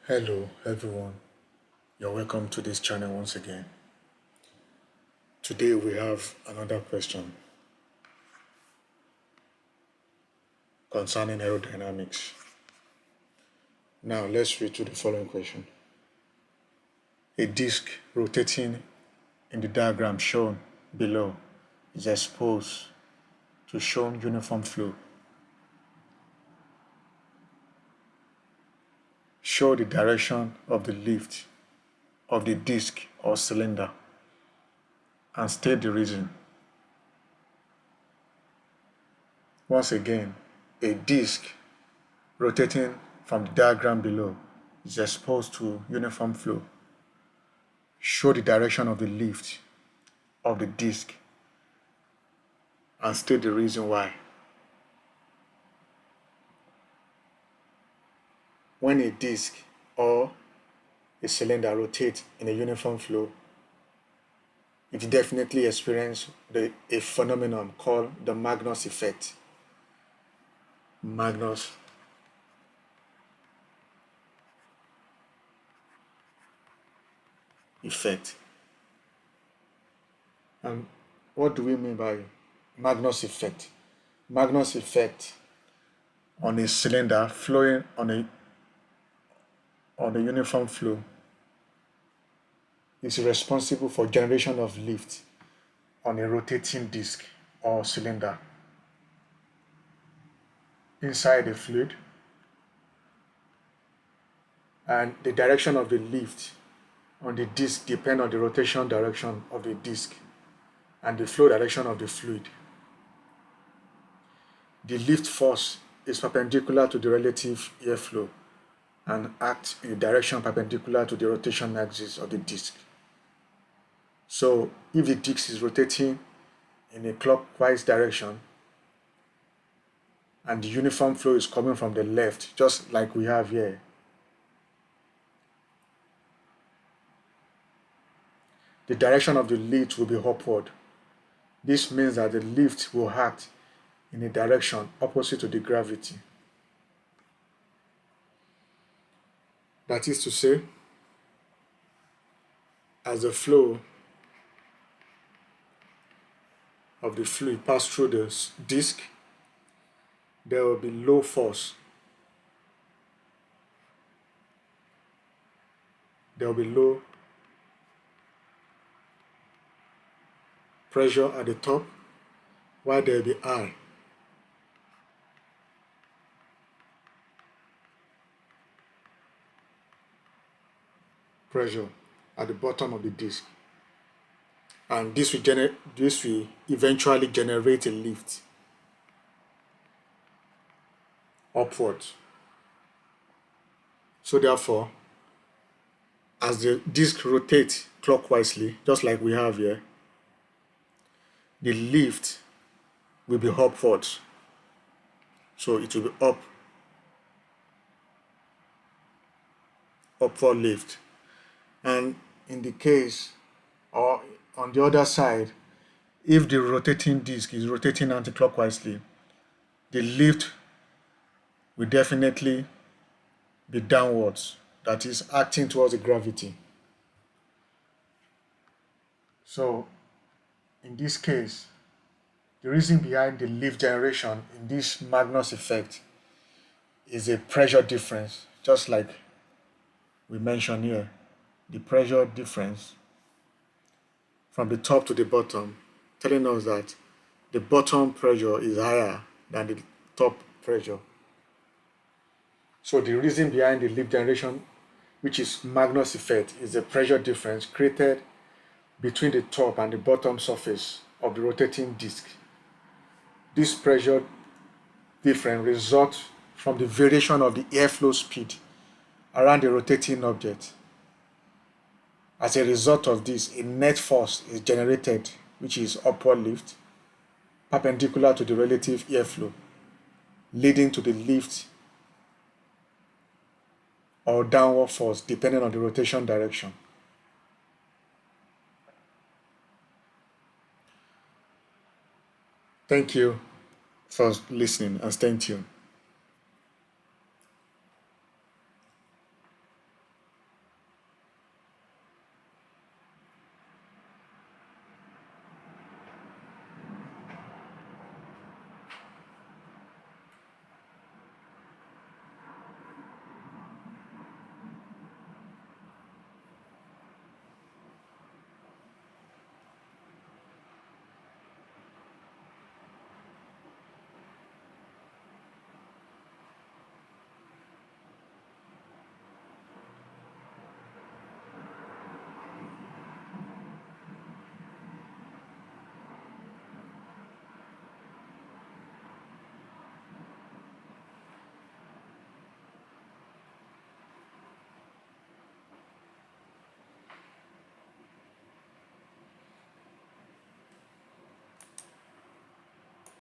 Hello everyone, you're welcome to this channel once again. Today we have another question concerning aerodynamics. Now let's read to the following question. A disk rotating in the diagram shown below is exposed to shown uniform flow. Show the direction of the lift of the disk or cylinder and state the reason. Once again, a disk rotating from the diagram below is exposed to uniform flow. Show the direction of the lift of the disk and state the reason why. When a disk or a cylinder rotates in a uniform flow, it definitely experiences a phenomenon called the Magnus effect. Magnus effect. And what do we mean by Magnus effect? Magnus effect on a cylinder flowing on a uniform flow is responsible for generation of lift on a rotating disk or cylinder. Inside the fluid, and the direction of the lift on the disk depends on the rotation direction of the disk and the flow direction of the fluid. The lift force is perpendicular to the relative airflow and acts in a direction perpendicular to the rotation axis of the disk. So if the disk is rotating in a clockwise direction and the uniform flow is coming from the left, just like we have here, the direction of the lift will be upward. This means that the lift will act in a direction opposite to the gravity. That is to say, as the flow of the fluid passes through the disk, there will be low force. There will be low pressure at the top, while there will be high pressure at the bottom of the disk. And this will eventually generate a lift upwards. So therefore, as the disk rotates clockwisely, just like we have here, the lift will be upwards. So it will be upward lift. And in the case, or on the other side, if the rotating disk is rotating anti-clockwisely, the lift will definitely be downwards, that is acting towards the gravity. So in this case, the reason behind the lift generation in this Magnus effect is a pressure difference, just like we mentioned here. The pressure difference from the top to the bottom, telling us that the bottom pressure is higher than the top pressure. So the reason behind the lift generation, which is Magnus effect, is the pressure difference created between the top and the bottom surface of the rotating disk. This pressure difference results from the variation of the airflow speed around the rotating object. As a result of this, a net force is generated, which is upward lift, perpendicular to the relative airflow, leading to the lift or downward force depending on the rotation direction. Thank you for listening and staying tuned.